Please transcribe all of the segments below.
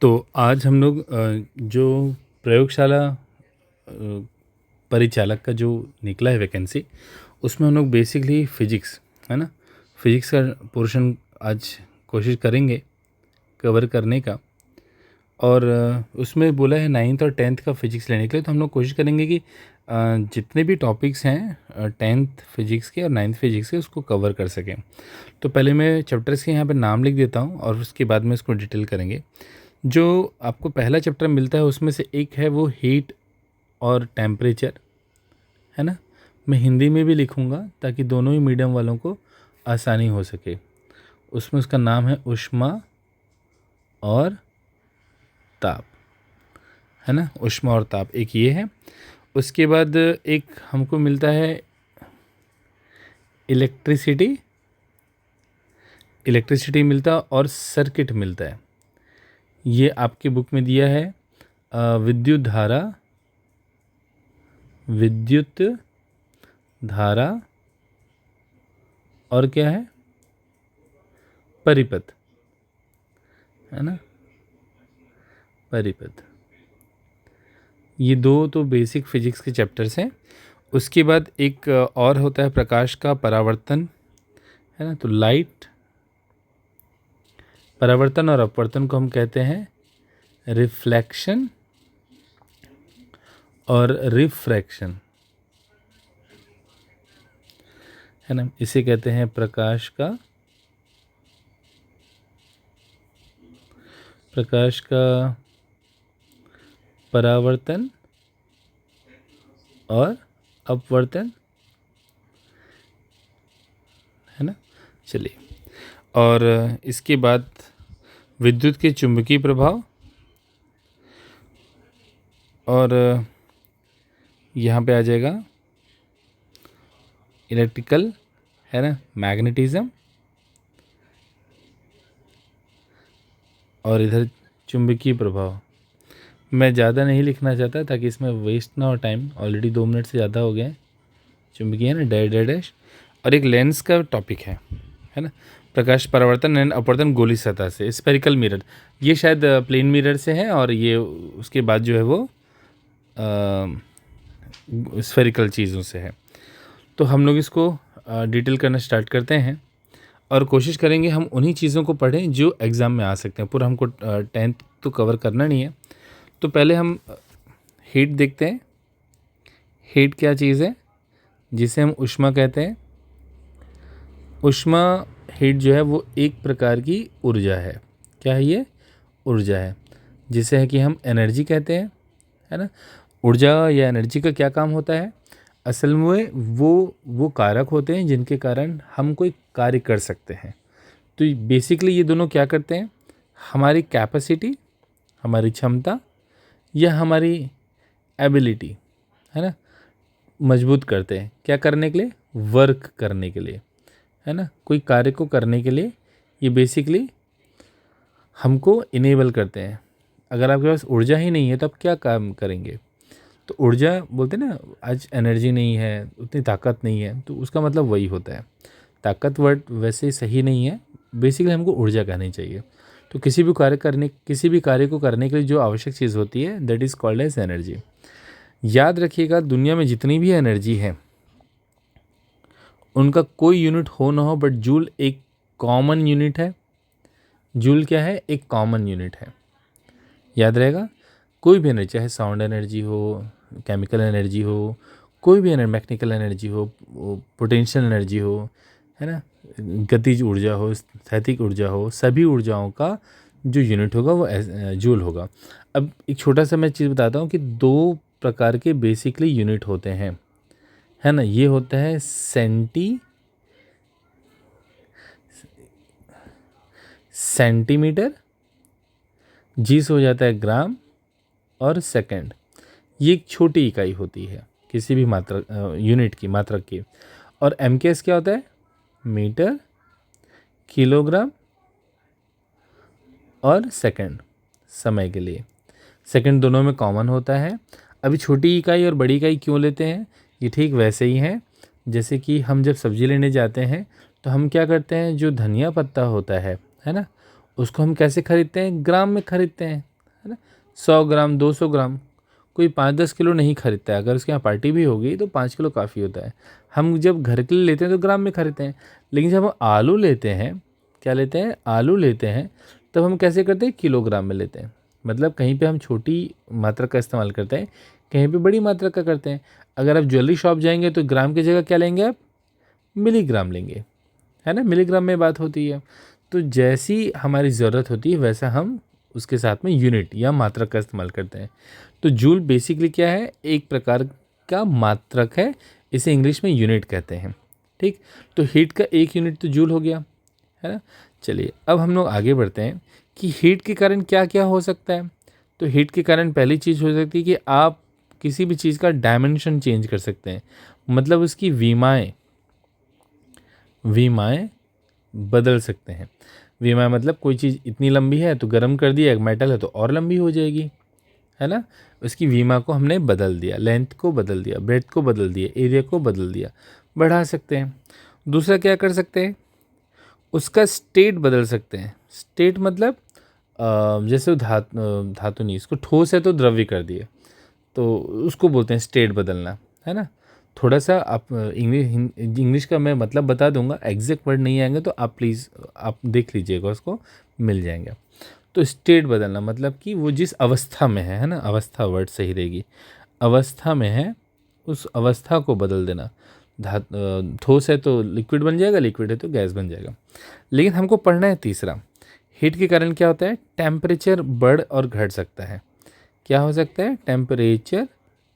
तो आज हम लोग जो प्रयोगशाला परिचालक का जो निकला है वैकेंसी, उसमें हम लोग बेसिकली फ़िज़िक्स, है ना? फ़िज़िक्स का पोर्शन आज कोशिश करेंगे कवर करने का। और उसमें बोला है 9th और 10th का फ़िज़िक्स लेने के लिए, तो हम लोग कोशिश करेंगे कि जितने भी टॉपिक्स हैं 10th फ़िज़िक्स के और 9th फ़िज़िक्स के, उसको कवर कर सकें। तो पहले मैं चैप्टर्स के यहाँ पे नाम लिख देता हूँ और उसके बाद में इसको डिटेल करेंगे। जो आपको पहला चैप्टर मिलता है उसमें से एक है वो हीट और टेम्परेचर, है ना? मैं हिंदी में भी लिखूँगा ताकि दोनों ही मीडियम वालों को आसानी हो सके। उसमें उसका नाम है ऊष्मा और ताप, है ना? ऊष्मा और ताप एक ये है। उसके बाद एक हमको मिलता है इलेक्ट्रिसिटी, मिलता और सर्किट मिलता है। ये आपकी बुक में दिया है विद्युत धारा, विद्युत धारा और क्या है, परिपथ, है ना? परिपथ। ये दो तो बेसिक फिजिक्स के चैप्टर्स हैं। उसके बाद एक और होता है प्रकाश का परावर्तन, है ना? तो लाइट, परावर्तन और अपवर्तन को हम कहते हैं रिफ्लेक्शन और रिफ्रैक्शन, है ना? इसे कहते हैं प्रकाश का परावर्तन और अपवर्तन, है ना? चलिए, और इसके बाद विद्युत के चुंबकीय प्रभाव, और यहाँ पे आ जाएगा इलेक्ट्रिकल, है ना, मैग्नेटिज्म, और इधर चुंबकीय प्रभाव। मैं ज़्यादा नहीं लिखना चाहता ताकि इसमें वेस्ट ना हो टाइम, ऑलरेडी 2 मिनट से ज़्यादा हो गया है। चुंबकीय है ना, डैश, और एक लेंस का टॉपिक है ना? प्रकाश परावर्तन एंड अपवर्तन गोली सतह से, स्फेरिकल मिरर। ये शायद प्लेन मिरर से है और ये उसके बाद जो है वो स्फेरिकल चीज़ों से है। तो हम लोग इसको डिटेल करना स्टार्ट करते हैं और कोशिश करेंगे हम उन्हीं चीज़ों को पढ़ें जो एग्ज़ाम में आ सकते हैं। पूरा हमको 10th तो कवर करना नहीं है। तो पहले हम हीट देखते हैं। हीट क्या चीज़ है? जिसे हम ऊष्मा कहते हैं। ऊष्मा, हीट जो है वो एक प्रकार की ऊर्जा है। क्या है ये? ऊर्जा है, जिसे है कि हम एनर्जी कहते हैं, है ना? ऊर्जा या एनर्जी का क्या काम होता है? असल में वो कारक होते हैं जिनके कारण हम कोई कार्य कर सकते हैं। तो बेसिकली ये दोनों क्या करते हैं? हमारी कैपेसिटी, हमारी क्षमता या हमारी एबिलिटी, है ना, मजबूत करते हैं। क्या करने के लिए? वर्क करने के लिए, है ना? कोई कार्य को करने के लिए ये बेसिकली हमको इनेबल करते हैं। अगर आपके पास ऊर्जा ही नहीं है तो आप क्या काम करेंगे? तो ऊर्जा बोलते हैं ना, आज एनर्जी नहीं है, उतनी ताकत नहीं है, तो उसका मतलब वही होता है। ताकत वर्ड वैसे सही नहीं है, बेसिकली हमको ऊर्जा कहनी चाहिए। तो किसी भी कार्य को करने के लिए जो आवश्यक चीज़ होती है, that is called age energy. याद रखिएगा, दुनिया में जितनी भी एनर्जी है उनका कोई यूनिट हो ना हो, बट जूल एक कॉमन यूनिट है। जूल क्या है? एक कॉमन यूनिट है। याद रहेगा, कोई भी एनर्जी, चाहे साउंड एनर्जी हो, केमिकल एनर्जी हो, कोई भी एनर्जी, मैकेनिकल एनर्जी हो, पोटेंशियल एनर्जी हो, है ना, गतिज ऊर्जा हो, स्थैतिक ऊर्जा हो, सभी ऊर्जाओं का जो यूनिट होगा वो जूल होगा। अब एक छोटा सा मैं चीज़ बताता हूँ कि 2 प्रकार के बेसिकली यूनिट होते हैं, है ना? ये होता है सेंटीमीटर, जी से हो जाता है ग्राम, और सेकंड। ये एक छोटी इकाई होती है किसी भी मात्रा, यूनिट की, मात्रक की। और एमकेएस क्या होता है? मीटर, किलोग्राम और सेकंड, समय के लिए। सेकंड दोनों में कॉमन होता है। अभी छोटी इकाई और बड़ी इकाई क्यों लेते हैं? ये ठीक वैसे ही है जैसे कि हम जब सब्ज़ी लेने जाते हैं तो हम क्या करते हैं, जो धनिया पत्ता होता है ना, उसको हम कैसे खरीदते हैं? ग्राम में खरीदते हैं, है ना। 100 ग्राम, 200 ग्राम, कोई 5-10 किलो नहीं खरीदता है। अगर उसके यहाँ पार्टी भी होगी तो 5 किलो काफ़ी होता है। हम जब घर के लिए लेते हैं तो ग्राम में खरीदते हैं। लेकिन जब हम आलू लेते हैं, क्या लेते हैं? आलू लेते हैं, तब हम कैसे करते हैं? किलोग्राम में लेते हैं। मतलब कहीं पे हम छोटी मात्रा का इस्तेमाल करते हैं, कहीं पे बड़ी मात्रा का करते हैं। अगर आप ज्वेलरी शॉप जाएंगे तो ग्राम की जगह क्या लेंगे आप? मिलीग्राम लेंगे, है ना। मिलीग्राम में बात होती है। तो जैसी हमारी ज़रूरत होती है वैसा हम उसके साथ में यूनिट या मात्रक का इस्तेमाल करते हैं। तो जूल बेसिकली क्या है? एक प्रकार का मात्रक है, इसे इंग्लिश में यूनिट कहते हैं। ठीक, तो हीट का एक यूनिट तो जूल हो गया, है ना। चलिए अब हम लोग आगे बढ़ते हैं कि हीट के कारण क्या क्या हो सकता है। तो हीट के कारण पहली चीज़ हो सकती है कि आप किसी भी चीज़ का डायमेंशन चेंज कर सकते हैं, मतलब उसकी विमाएँ विमाएँ बदल सकते हैं। विमा मतलब कोई चीज़ इतनी लंबी है तो गर्म कर दिया, मेटल है तो और लंबी हो जाएगी, है ना। उसकी विमा को हमने बदल दिया, लेंथ को बदल दिया, ब्रेड्थ को बदल दिया, एरिया को बदल दिया, बढ़ा सकते हैं। दूसरा क्या कर सकते हैं? उसका स्टेट बदल सकते हैं। स्टेट मतलब जैसे धातु नहीं, इसको ठोस है तो द्रव्य कर दिए, तो उसको बोलते हैं स्टेट बदलना, है ना। थोड़ा सा आप इंग्लिश का मैं मतलब बता दूंगा, एग्जैक्ट वर्ड नहीं आएंगे तो आप प्लीज़ आप देख लीजिएगा, उसको मिल जाएंगे। तो स्टेट बदलना मतलब कि वो जिस अवस्था में है ना, अवस्था वर्ड सही रहेगी, अवस्था में है उस अवस्था को बदल देना। ठोस है तो लिक्विड बन जाएगा, लिक्विड है तो गैस बन जाएगा। लेकिन हमको पढ़ना है तीसरा, हीट के कारण क्या होता है? टेम्परेचर बढ़ और घट सकता है। क्या हो सकता है? टेम्परेचर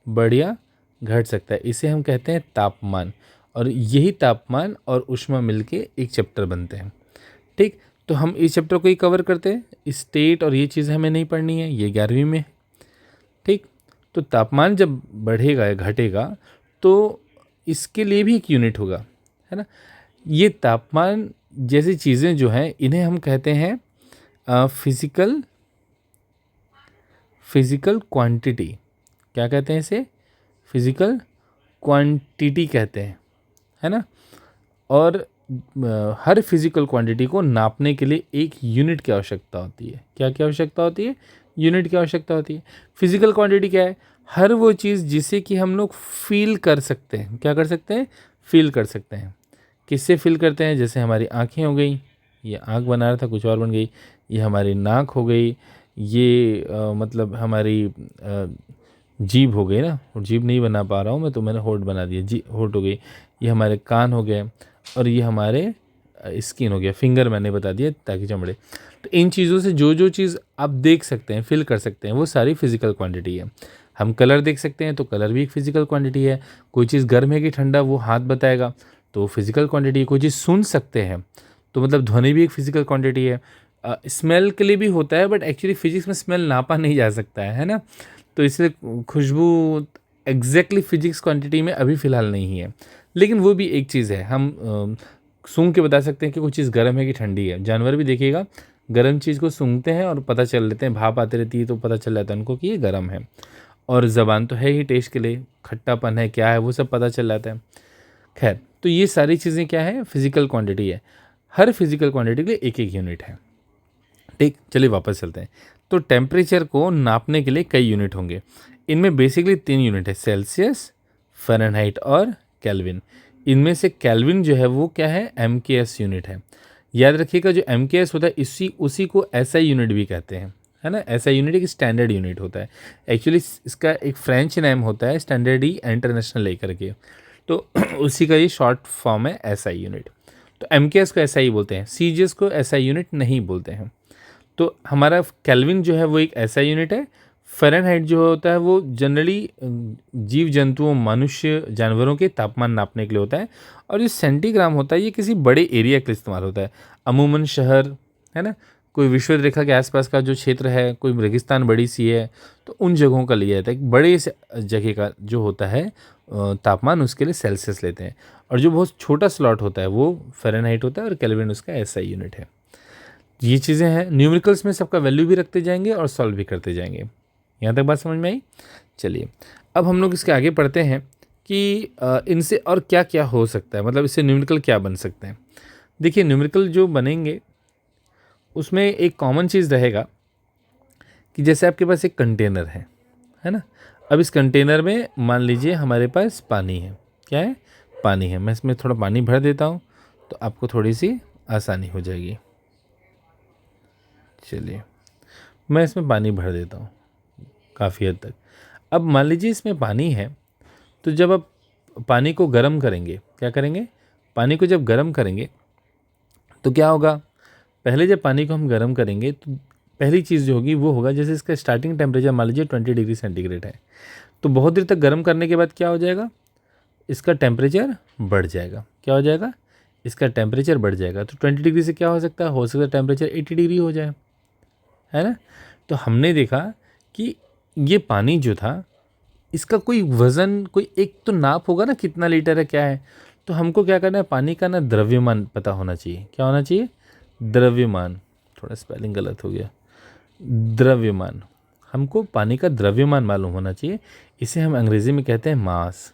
बढ़ या घट सकता है, इसे हम कहते हैं तापमान। और यही तापमान और ऊष्मा मिलके एक चैप्टर बनते हैं। ठीक, तो हम इस चैप्टर को ही कवर करते हैं। स्टेट और ये चीज़ें हमें नहीं पढ़नी है, ये 11वीं में है। ठीक, तो तापमान जब बढ़ेगा या घटेगा तो इसके लिए भी एक यूनिट होगा, है ना। ये तापमान जैसी चीज़ें जो हैं इन्हें हम कहते हैं फिजिकल क्वांटिटी। क्या कहते हैं इसे? फिजिकल क्वांटिटी कहते हैं, है ना। और हर फिजिकल क्वांटिटी को नापने के लिए एक यूनिट की आवश्यकता होती है। क्या क्या आवश्यकता होती है? यूनिट की आवश्यकता होती है। फिजिकल क्वांटिटी क्या है? हर वो चीज़ जिसे कि हम लोग फील कर सकते हैं। क्या कर सकते हैं? फील कर सकते हैं। किससे फील करते हैं? जैसे हमारी आँखें हो गई, ये आँख बना रहा था कुछ और बन गई। ये हमारी नाक हो गई, ये मतलब हमारी जीभ हो गई ना, और जीभ नहीं बना पा रहा हूँ मैं तो मैंने होठ बना दिया, जी होठ हो गई। ये हमारे कान हो गए, और ये हमारे स्किन हो गया, फिंगर मैंने बता दिया ताकि चमड़े। तो इन चीज़ों से जो जो चीज़ आप देख सकते हैं, फील कर सकते हैं, वो सारी फिजिकल क्वांटिटी है। हम कलर देख सकते हैं तो कलर भी एक फिजिकल क्वांटिटी है। कोई चीज़ गर्म है कि ठंडा वो हाथ बताएगा तो फिजिकल क्वांटिटी है। कोई चीज़ सुन सकते हैं तो मतलब ध्वनि भी एक फिजिकल क्वांटिटी है। स्मेल के लिए भी होता है, बट एक्चुअली फिजिक्स में स्मेल नापा नहीं जा सकता है ना। तो इसलिए खुशबू एग्जैक्टली फिजिक्स क्वांटिटी में अभी फ़िलहाल नहीं है, लेकिन वो भी एक चीज़ है। हम सूंघ के बता सकते हैं कि कोई चीज़ गर्म है कि ठंडी है। जानवर भी देखिएगा, गर्म चीज़ को सूंघते हैं और पता चल लेते हैं, भाप आती रहती है तो पता चल जाता है उनको कि ये गर्म है। और ज़बान तो है ही टेस्ट के लिए, खट्टापन है क्या है वो सब पता चल जाता है। खैर, तो ये सारी चीज़ें क्या है? फिजिकल क्वांटिटी है। हर फिजिकल क्वांटिटी के लिए एक एक यूनिट है। ठीक, चलिए वापस चलते हैं। तो टेम्परेचर को नापने के लिए कई यूनिट होंगे। इनमें बेसिकली 3 यूनिट है, सेल्सियस, फ़ारेनहाइट और केल्विन। इनमें से केल्विन जो है वो क्या है? MKS यूनिट है। याद रखिएगा, जो MKS होता है उसी को SI यूनिट भी कहते हैं, है ना। SI यूनिट एक स्टैंडर्ड यूनिट होता है। एक्चुअली इसका एक फ्रेंच नेम होता है, स्टैंडर्ड ही इंटरनेशनल लेकर के, तो उसी का ये शॉर्ट फॉर्म है SI यूनिट। तो MKS को SI बोलते हैं, CGS को SI यूनिट नहीं बोलते हैं। तो हमारा केल्विन जो है वो एक ऐसा यूनिट है। फ़ारेनहाइट जो होता है वो जनरली जीव जंतुओं, मनुष्य, जानवरों के तापमान नापने के लिए होता है। और जो सेंटीग्राम होता है ये किसी बड़े एरिया के लिए इस्तेमाल होता है, अमूमन शहर, है ना। कोई विषुवत रेखा के आसपास का जो क्षेत्र है, कोई रेगिस्तान बड़ी सी है तो उन जगहों का लिया जाता है। एक बड़े से जगह का जो होता है तापमान, उसके लिए सेल्सियस लेते हैं। और जो बहुत छोटा स्लॉट होता है वो फ़ारेनहाइट होता है, और केल्विन उसका ऐसा यूनिट है। ये चीज़ें हैं, न्यूमेरिकल्स में सबका वैल्यू भी रखते जाएंगे और सॉल्व भी करते जाएंगे। यहाँ तक बात समझ में आई? चलिए अब हम लोग इसके आगे पढ़ते हैं कि इनसे और क्या क्या हो सकता है, मतलब इससे न्यूमेरिकल क्या बन सकते हैं। देखिए न्यूमेरिकल जो बनेंगे उसमें एक कॉमन चीज़ रहेगा कि जैसे आपके पास एक कंटेनर है ना। अब इस कंटेनर में मान लीजिए हमारे पास पानी है। क्या है? पानी है। मैं इसमें थोड़ा पानी भर देता हूँ तो आपको थोड़ी सी आसानी हो जाएगी। चलिए, मैं इसमें पानी भर देता हूँ काफ़ी हद तक। अब मान लीजिए इसमें पानी है, तो जब आप पानी को गर्म करेंगे, क्या करेंगे? पानी को जब गर्म करेंगे तो क्या होगा? पहले जब पानी को हम गर्म करेंगे तो पहली चीज़ जो होगी वो होगा, जैसे इसका स्टार्टिंग टेम्परेचर मान लीजिए 20 डिग्री सेंटीग्रेड है, तो बहुत देर तक गर्म करने के बाद क्या हो जाएगा? इसका टेम्परेचर बढ़ जाएगा। क्या हो जाएगा? इसका टेम्परेचर बढ़ जाएगा। तो 20 डिग्री से क्या हो सकता है? हो सकता है टेम्परेचर 80 डिग्री हो जाए, है ना। तो हमने देखा कि ये पानी जो था, इसका कोई वज़न, कोई एक तो नाप होगा ना, कितना लीटर है, क्या है। तो हमको क्या करना है? पानी का ना द्रव्यमान पता होना चाहिए। क्या होना चाहिए? द्रव्यमान। थोड़ा स्पेलिंग गलत हो गया। द्रव्यमान। हमको पानी का द्रव्यमान मालूम होना चाहिए। इसे हम अंग्रेज़ी में कहते हैं मास।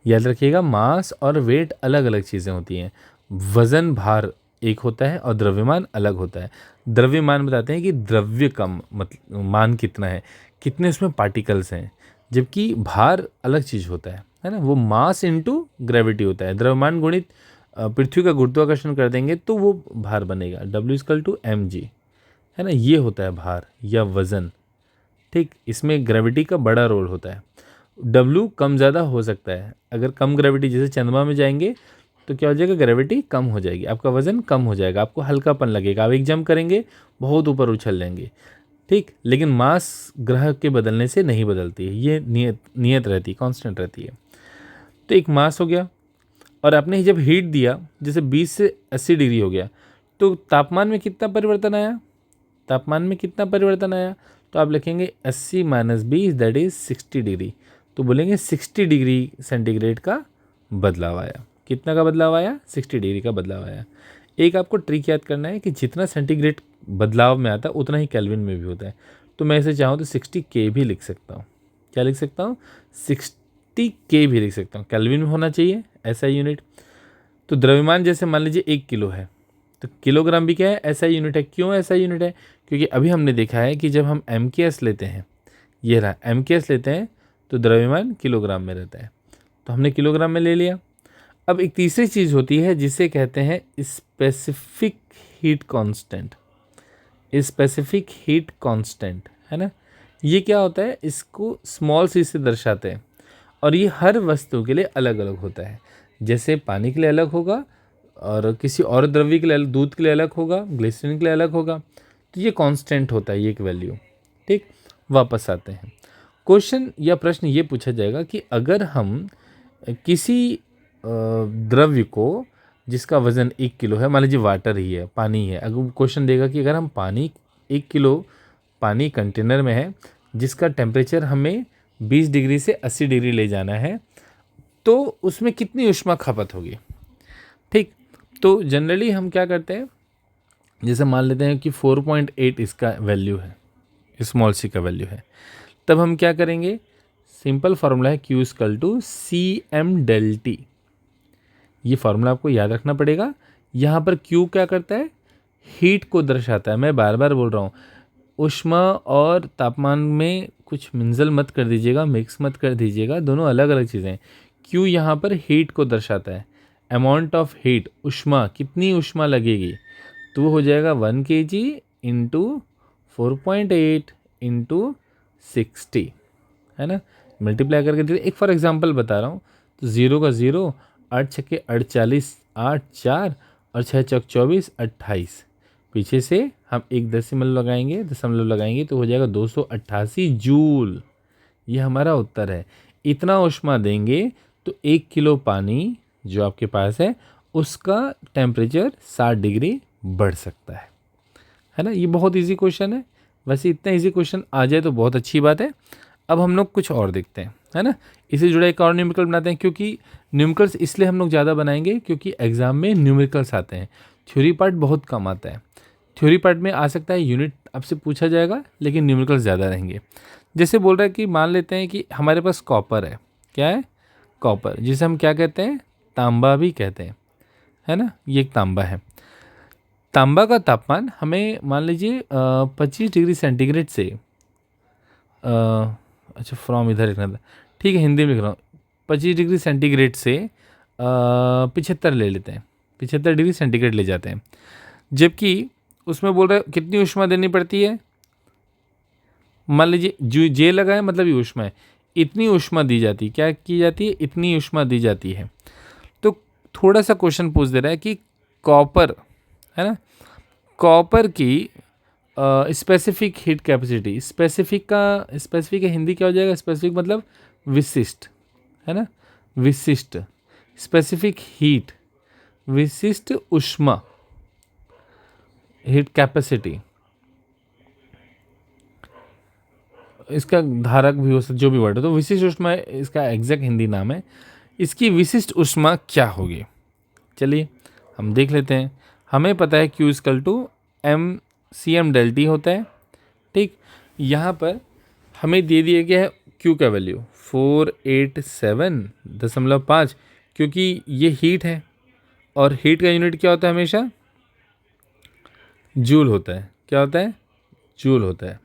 याद रखिएगा, मास और वेट अलग अलग चीज़ें होती हैं। वज़न, भार एक होता है और द्रव्यमान अलग होता है। द्रव्यमान बताते हैं कि द्रव्य का मतलब मान कितना है, कितने उसमें पार्टिकल्स हैं, जबकि भार अलग चीज़ होता है ना। वो मास इनटू ग्रेविटी होता है। द्रव्यमान गुणित पृथ्वी का गुरुत्वाकर्षण कर देंगे तो वो भार बनेगा, W=mg, है ना। ये होता है भार या वज़न। ठीक, इसमें ग्रेविटी का बड़ा रोल होता है। W कम ज़्यादा हो सकता है। अगर कम ग्रेविटी, जैसे चंद्रमा में जाएंगे तो क्या हो जाएगा? ग्रेविटी कम हो जाएगी, आपका वज़न कम हो जाएगा, आपको हल्कापन लगेगा, आप एक जंप करेंगे बहुत ऊपर उछल लेंगे। ठीक, लेकिन मास ग्रह के बदलने से नहीं बदलती है, ये नियत रहती है, कांस्टेंट रहती है। तो एक मास हो गया, और आपने जब हीट दिया, जैसे 20 से 80 डिग्री हो गया, तो तापमान में कितना परिवर्तन आया? तापमान में कितना परिवर्तन आया? तो आप लिखेंगे 80 - 20 दैट इज़ 60 डिग्री। तो बोलेंगे 60 डिग्री सेंटीग्रेड का बदलाव आया। कितना का बदलाव आया? 60 डिग्री का बदलाव आया। एक आपको ट्रिक याद करना है कि जितना सेंटीग्रेड बदलाव में आता है उतना ही केल्विन में भी होता है। तो मैं इसे चाहूँ तो 60K भी लिख सकता हूँ। क्या लिख सकता हूँ? 60K भी लिख सकता हूँ। केल्विन में होना चाहिए ऐसा यूनिट। तो द्रव्यमान जैसे मान लीजिए 1 किलो है, तो किलोग्राम भी क्या है? ऐसा यूनिट है। क्यों ऐसा यूनिट है? क्योंकि अभी हमने देखा है कि जब हम MKS लेते हैं, ये रहा MKS लेते हैं, तो द्रव्यमान किलोग्राम में रहता है। तो हमने किलोग्राम में ले लिया। अब एक तीसरी चीज़ होती है जिसे कहते हैं specific heat constant. Specific heat constant, है ना। ये क्या होता है? इसको स्मॉल c से दर्शाते हैं, और ये हर वस्तु के लिए अलग अलग होता है। जैसे पानी के लिए अलग होगा, और किसी और द्रव्य के लिए दूध के लिए अलग होगा, ग्लिसरीन के लिए अलग होगा। तो ये कांस्टेंट होता है, ये एक वैल्यू। ठीक, वापस आते हैं। क्वेश्चन या प्रश्न ये पूछा जाएगा कि अगर हम किसी द्रव्य को जिसका वज़न 1 किलो है, मान लीजिए वाटर ही है, पानी है, अगर क्वेश्चन देगा कि अगर हम पानी 1 किलो पानी कंटेनर में है जिसका टेम्परेचर हमें 20 डिग्री से 80 डिग्री ले जाना है, तो उसमें कितनी ऊष्मा खपत होगी। ठीक, तो जनरली हम क्या करते हैं, जैसे मान लेते हैं कि 4.8 इसका वैल्यू है, स्मॉल सी का वैल्यू है, तब हम क्या करेंगे? सिंपल फार्मूला है Q=CM∆T। ये फार्मूला आपको याद रखना पड़ेगा। यहाँ पर Q क्या करता है? हीट को दर्शाता है। मैं बार बार बोल रहा हूँ, ऊष्मा और तापमान में कुछ मिंजल मत कर दीजिएगा, मिक्स मत कर दीजिएगा, दोनों अलग अलग चीज़ें हैं। Q यहाँ पर हीट को दर्शाता है, अमाउंट ऑफ हीट, ऊष्मा, कितनी ऊष्मा लगेगी, तो वो हो जाएगा 1 kg इंटू 4.8 इंटू 60, है ना। मल्टीप्लाई करके देखिए, एक फॉर एग्जांपल बता रहा हूँ। तो 0 का 0, 8 छक्के 48, 8 4 और 6 चौक 24, 28। पीछे से हम एक दशमलव लगाएंगे तो हो जाएगा 288 जूल। ये हमारा उत्तर है। इतना ऊष्मा देंगे तो 1 किलो पानी जो आपके पास है उसका टेम्परेचर 60 डिग्री बढ़ सकता है ना। ये बहुत इजी क्वेश्चन है। वैसे इतना इजी क्वेश्चन आ जाए तो बहुत अच्छी बात है। अब हम लोग कुछ और देखते हैं, है ना। इससे जुड़ा एक और न्यूमेरिकल बनाते हैं, क्योंकि न्यूमेरिकल्स इसलिए हम लोग ज़्यादा बनाएंगे क्योंकि एग्जाम में न्यूमेरिकल्स आते हैं, थ्योरी पार्ट बहुत कम आता है। थ्योरी पार्ट में आ सकता है यूनिट आपसे पूछा जाएगा, लेकिन न्यूमेरिकल्स ज़्यादा रहेंगे। जैसे बोल रहा है कि मान लेते हैं कि हमारे पास कॉपर है। क्या है? कॉपर, जिसे हम क्या कहते हैं? तांबा भी कहते हैं, है ना। ये एक तांबा है। तांबा का तापमान हमें मान लीजिए 25 डिग्री सेंटीग्रेड से अच्छा फ्रॉम इधर लिखना था, ठीक है हिंदी में लिख रहा हूँ। 25 डिग्री सेंटीग्रेड से 75 ले लेते हैं, 75 डिग्री सेंटीग्रेड ले जाते हैं, जबकि उसमें बोल रहे कितनी ऊष्मा देनी पड़ती है। मान लीजिए जो जे लगा है मतलब ये ऊष्मा है, इतनी ऊष्मा दी जाती है, क्या की जाती है, इतनी ऊष्मा दी जाती है। तो थोड़ा सा क्वेश्चन पूछ दे रहा है कि कॉपर है ना, कॉपर की स्पेसिफिक हीट कैपेसिटी, स्पेसिफिक का हिंदी क्या हो जाएगा, स्पेसिफिक मतलब विशिष्ट है ना, विशिष्ट स्पेसिफिक हीट, विशिष्ट ऊष्मा हीट कैपेसिटी, इसका धारक भी हो सकता जो भी वर्ड है, तो विशिष्ट ऊष्मा इसका एग्जैक्ट हिंदी नाम है। इसकी विशिष्ट ऊष्मा क्या होगी, चलिए हम देख लेते हैं। हमें पता है Q equal to M C M del T होता है, ठीक। यहाँ पर हमें दे दिया गया है Q का वैल्यू 487.5, क्योंकि ये हीट है और हीट का यूनिट क्या होता है, हमेशा जूल होता है। क्या होता है, जूल होता है।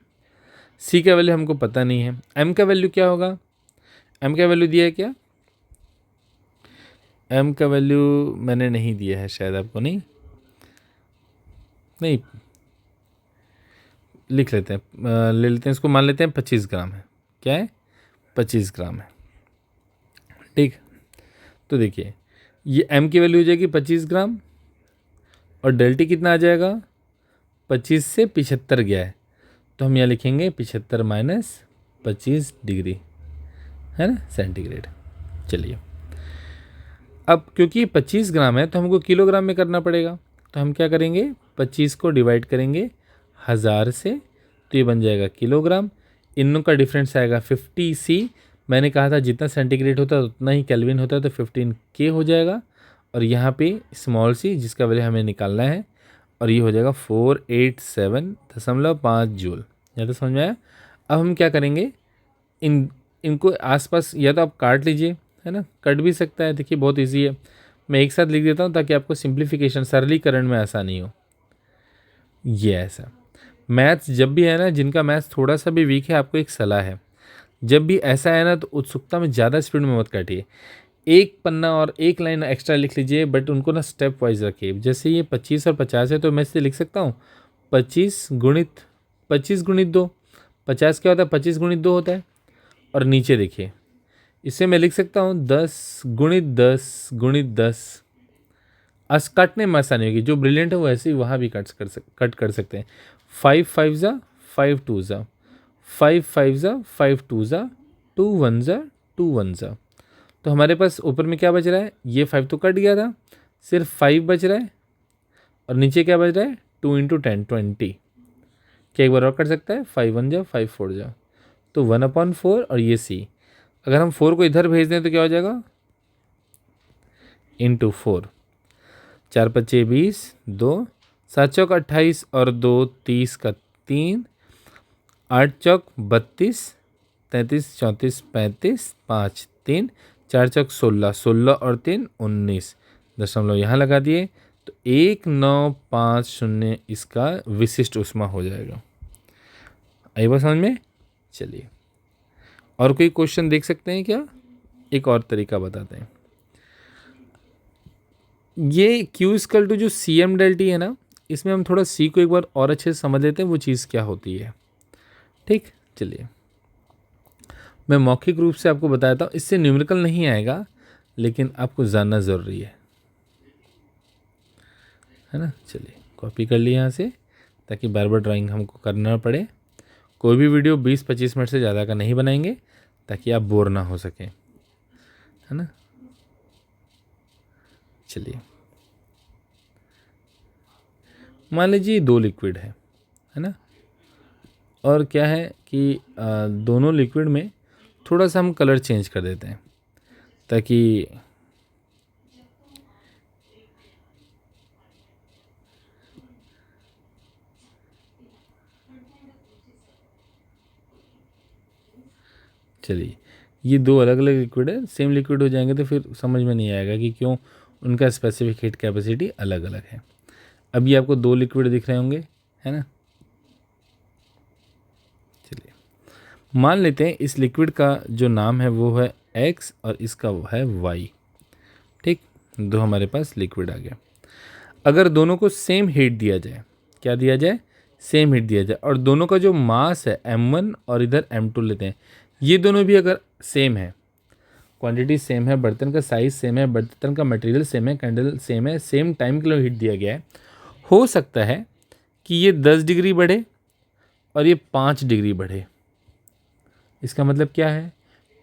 C का वैल्यू हमको पता नहीं है। M का वैल्यू क्या होगा, M का वैल्यू दिया है क्या, M का वैल्यू मैंने नहीं दिया है शायद आपको, नहीं नहीं लिख लेते हैं, ले लेते हैं इसको, मान लेते हैं 25 ग्राम है। क्या है, 25 ग्राम है, ठीक। तो देखिए ये M की वैल्यू हो जाएगी 25 ग्राम और डेल्टी कितना आ जाएगा, 25 से 75 गया है, तो हम यहाँ लिखेंगे 75 माइनस 25 डिग्री है ना सेंटीग्रेड। चलिए अब क्योंकि 25 ग्राम है तो हमको किलोग्राम में करना पड़ेगा, तो हम क्या करेंगे, 25 को डिवाइड करेंगे 1000 से, तो ये बन जाएगा किलोग्राम। इन का डिफरेंस आएगा 50C, मैंने कहा था जितना सेंटीग्रेड होता है उतना ही केल्विन होता है, तो 15K हो जाएगा। और यहाँ पे स्मॉल सी जिसका वैल्यू हमें निकालना है, और ये हो जाएगा 487.5 जूल। या तो समझ में आया। अब हम क्या करेंगे, इनको आसपास या तो आप काट लीजिए, है ना, कट भी सकता है, देखिए बहुत इजी है। मैं एक साथ लिख देता हूँ ताकि आपको सिंप्लीफिकेशन, सरलीकरण में आसानी हो। ये ऐसा मैथ्स जब भी है ना, जिनका मैथ्स थोड़ा सा भी वीक है, आपको एक सलाह है, जब भी ऐसा है ना तो उत्सुकता में ज़्यादा स्पीड में मत काटिए, एक पन्ना और एक लाइन एक्स्ट्रा लिख लीजिए, बट उनको ना स्टेप वाइज रखिए। जैसे ये 25 और 50 है तो मैं इससे लिख सकता हूँ 25 गुणित 2, 50 क्या होता है, 25 गुणित 2 होता है। और नीचे देखिए इसे मैं लिख सकता हूँ 10 गुणित 10 गुणित 10। काटने में आसानी होगी, जो ब्रिलियंट है वो ऐसे ही वहाँ भी कट कर सकते हैं। 5 5 ज़ा 5 2 ज़ा 5 5 ज़ा 5 2 ज़ा 2 1 ज़ा 2 1 ज़ा। तो हमारे पास ऊपर में क्या बच रहा है, ये 5 तो कट गया था, सिर्फ 5 बच रहा है, और नीचे क्या बच रहा है 2 इंटू 10 20। क्या एक बार और कट सकता है, 5 1 जा 5 4 जा, तो 1/4। और ये C, अगर हम 4 को इधर भेज दें तो क्या हो जाएगा, इंटू 4, 4 5 20, 2 7 चौक 28 और 2 30 का 3, 8 चौक 32, 33 34 35, 5 3, 4 चौक 16, 16 और 3 19, दशमलव यहाँ लगा दिए, तो 1950 इसका विशिष्ट ऊष्मा हो जाएगा। आई बात समझ में। चलिए और कोई क्वेश्चन देख सकते हैं क्या, एक और तरीका बताते हैं। ये Q इक्वल टू जो CM डेल टी है ना, इसमें हम थोड़ा C को एक बार और अच्छे से समझ लेते हैं, वो चीज़ क्या होती है, ठीक। चलिए मैं मौखिक रूप से आपको बताता हूँ, इससे न्यूमेरिकल नहीं आएगा लेकिन आपको जानना ज़रूरी है ना। चलिए कॉपी कर लिया यहाँ से, ताकि बार बार ड्राइंग हमको करना पड़े। कोई भी वीडियो 20-25 मिनट से ज़्यादा का नहीं बनाएंगे, ताकि आप बोर ना हो सकें, है ना। चलिए मान लीजिए 2 लिक्विड है ना, और क्या है कि दोनों लिक्विड में थोड़ा सा हम कलर चेंज कर देते हैं, ताकि चलिए ये 2 अलग अलग लिक्विड है, सेम लिक्विड हो जाएंगे तो फिर समझ में नहीं आएगा कि क्यों उनका स्पेसिफिक हीट कैपेसिटी अलग अलग है। अभी आपको 2 लिक्विड दिख रहे होंगे, है ना। चलिए मान लेते हैं इस लिक्विड का जो नाम है वो है X और इसका वो है Y। ठीक, दो हमारे पास लिक्विड आ गया। अगर दोनों को सेम हीट दिया जाए, क्या दिया जाए, सेम हीट दिया जाए, और दोनों का जो मास है m1 और इधर m2 लेते हैं, ये दोनों भी अगर सेम है, क्वांटिटी सेम है, बर्तन का साइज सेम है, बर्तन का मटेरियल सेम है, कैंडल सेम है, सेम टाइम के लिए हीट दिया गया है, हो सकता है कि ये 10 डिग्री बढ़े और ये 5 डिग्री बढ़े। इसका मतलब क्या है,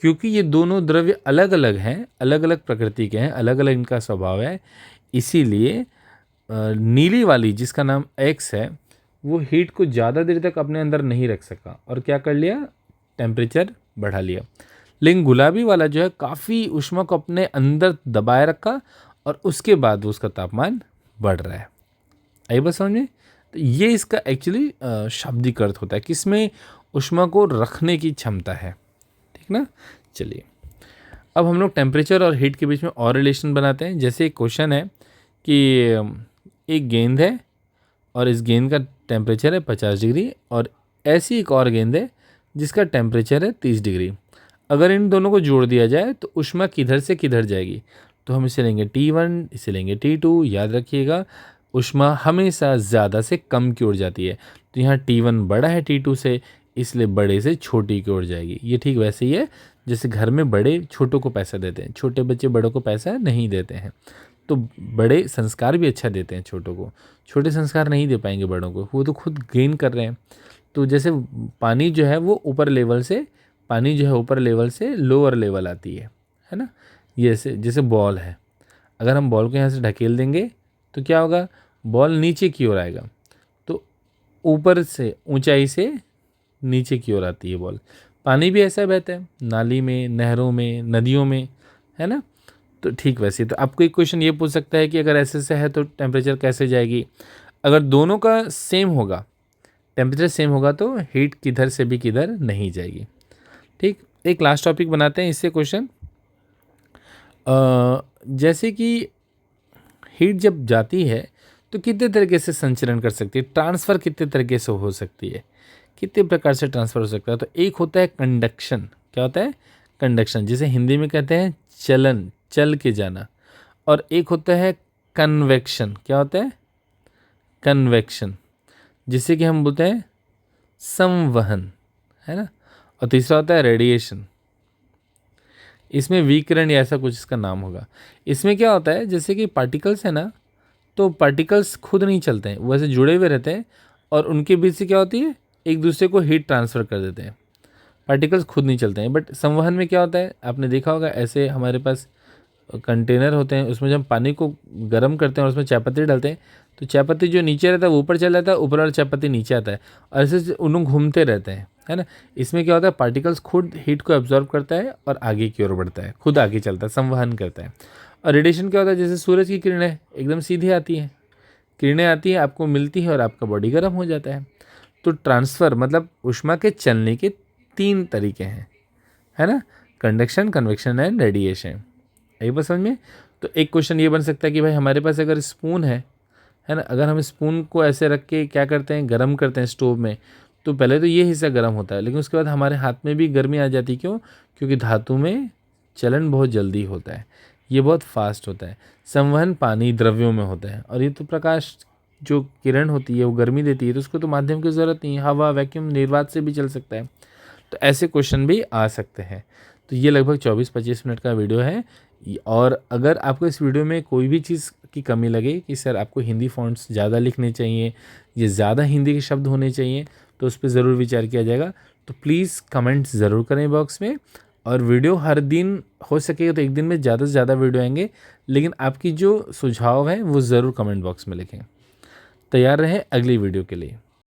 क्योंकि ये दोनों द्रव्य अलग अलग हैं, अलग अलग प्रकृति के हैं, अलग अलग इनका स्वभाव है, इसीलिए नीली वाली जिसका नाम X है वो हीट को ज़्यादा देर तक अपने अंदर नहीं रख सका और क्या कर लिया, टेम्परेचर बढ़ा लिया। लेकिन गुलाबी वाला जो है काफ़ी ऊष्मा को अपने अंदर दबाए रखा और उसके बाद उसका तापमान बढ़ रहा है। आई बात समझ में। तो ये इसका एक्चुअली शाब्दिक अर्थ होता है कि इसमें ऊष्मा को रखने की क्षमता है। ठीक ना। चलिए अब हम लोग टेम्परेचर और हीट के बीच में और रिलेशन बनाते हैं। जैसे एक क्वेश्चन है कि एक गेंद है और इस गेंद का टेम्परेचर है 50 डिग्री और ऐसी एक और गेंद है जिसका टेम्परेचर है 30 डिग्री। अगर इन दोनों को जोड़ दिया जाए तो ऊष्मा किधर से किधर जाएगी, तो हम इसे लेंगे T1, इसे लेंगे T2। याद रखिएगा ऊष्मा हमेशा ज़्यादा से कम की ओर जाती है, तो यहाँ T1 बड़ा है T2 से, इसलिए बड़े से छोटी की ओर जाएगी। ये ठीक वैसे ही है जैसे घर में बड़े छोटों को पैसा देते हैं, छोटे बच्चे बड़ों को पैसा नहीं देते हैं। तो बड़े संस्कार भी अच्छा देते हैं छोटों को, छोटे संस्कार नहीं दे पाएंगे बड़ों को, वो तो खुद गेन कर रहे हैं। तो जैसे पानी जो है वो ऊपर लेवल से, पानी जो है ऊपर लेवल से लोअर लेवल आती है ना। जैसे जैसे बॉल है, अगर हम बॉल को यहाँ से ढकेल देंगे तो क्या होगा, बॉल नीचे की ओर आएगा। तो ऊपर से ऊंचाई से नीचे की ओर आती है बॉल। पानी भी ऐसा बहता है नाली में, नहरों में, नदियों में, है ना। तो ठीक वैसे तो आपको एक क्वेश्चन ये पूछ सकता है कि अगर ऐसे से है तो टेम्परेचर कैसे जाएगी। अगर दोनों का सेम होगा, टेम्परेचर सेम होगा तो हीट किधर से भी किधर नहीं जाएगी। ठीक, एक लास्ट टॉपिक बनाते हैं इससे क्वेश्चन। जैसे कि हीट जब जाती है तो कितने तरीके से संचरण कर सकती है, ट्रांसफ़र कितने तरीके से हो सकती है, कितने प्रकार से ट्रांसफ़र हो सकता है। तो एक होता है कंडक्शन। क्या होता है, कंडक्शन, जिसे हिंदी में कहते हैं चलन, चल के जाना। और एक होता है कन्वेक्शन। क्या होता है, कन्वेक्शन, जिसे कि हम बोलते हैं संवहन, है ना। और तीसरा होता है रेडिएशन, इसमें विकिरण या ऐसा कुछ इसका नाम होगा। इसमें क्या होता है, जैसे कि पार्टिकल्स है ना, तो पार्टिकल्स खुद नहीं चलते हैं, वैसे जुड़े हुए रहते हैं और उनके बीच से क्या होती है, एक दूसरे को हीट ट्रांसफ़र कर देते हैं। पार्टिकल्स खुद नहीं चलते हैं। बट संवहन में क्या होता है, आपने देखा होगा, ऐसे हमारे पास कंटेनर होते हैं, उसमें जब हम पानी को गर्म करते हैं और उसमें चायपत्ती डालते हैं तो चायपत्ती जो नीचे रहता है वो ऊपर चला जाता है, ऊपर वाला चायपत्ती नीचे आता है और ऐसे उन घूमते रहते हैं, है ना। इसमें क्या होता है, पार्टिकल्स खुद हीट को एब्जॉर्ब करता है और आगे की ओर बढ़ता है, खुद आगे चलता है, संवहन करता है। और रेडिएशन क्या होता है, जैसे सूरज की किरणें एकदम सीधी आती हैं, किरणें आती हैं, आपको मिलती है और आपका बॉडी गर्म हो जाता है। तो ट्रांसफ़र मतलब ऊष्मा के चलने के 3 तरीके हैं, है ना, कंडक्शन, कन्वेक्शन एंड रेडिएशन। यही बस समझ में। तो एक क्वेश्चन ये बन सकता है कि भाई हमारे पास अगर स्पून है ना, अगर हम स्पून को ऐसे रख के क्या करते हैं, गर्म करते हैं स्टोव में, तो पहले तो ये हिस्सा गर्म होता है, लेकिन उसके बाद हमारे हाथ में भी गर्मी आ जाती है। क्यों, क्योंकि धातु में चलन बहुत जल्दी होता है, ये बहुत फास्ट होता है। संवहन पानी द्रव्यों में होता है और ये तो प्रकाश जो किरण होती है वो गर्मी देती है, तो उसको तो माध्यम की ज़रूरत नहीं है, हवा, वैक्यूम, निर्वात से भी चल सकता है। तो ऐसे क्वेश्चन भी आ सकते हैं। तो ये लगभग 24-25 मिनट का वीडियो है। और अगर आपको इस वीडियो में कोई भी चीज़ की कमी लगे कि सर आपको हिंदी फ़ॉन्ट्स ज़्यादा लिखने चाहिए, ये ज़्यादा हिंदी के शब्द होने चाहिए, तो उस पर ज़रूर विचार किया जाएगा। तो प्लीज़ कमेंट्स ज़रूर करें बॉक्स में। और वीडियो हर दिन हो सकेगा तो एक दिन में ज़्यादा से ज़्यादा वीडियो आएंगे, लेकिन आपकी जो सुझाव है वो ज़रूर कमेंट बॉक्स में लिखें। तैयार रहें अगली वीडियो के लिए।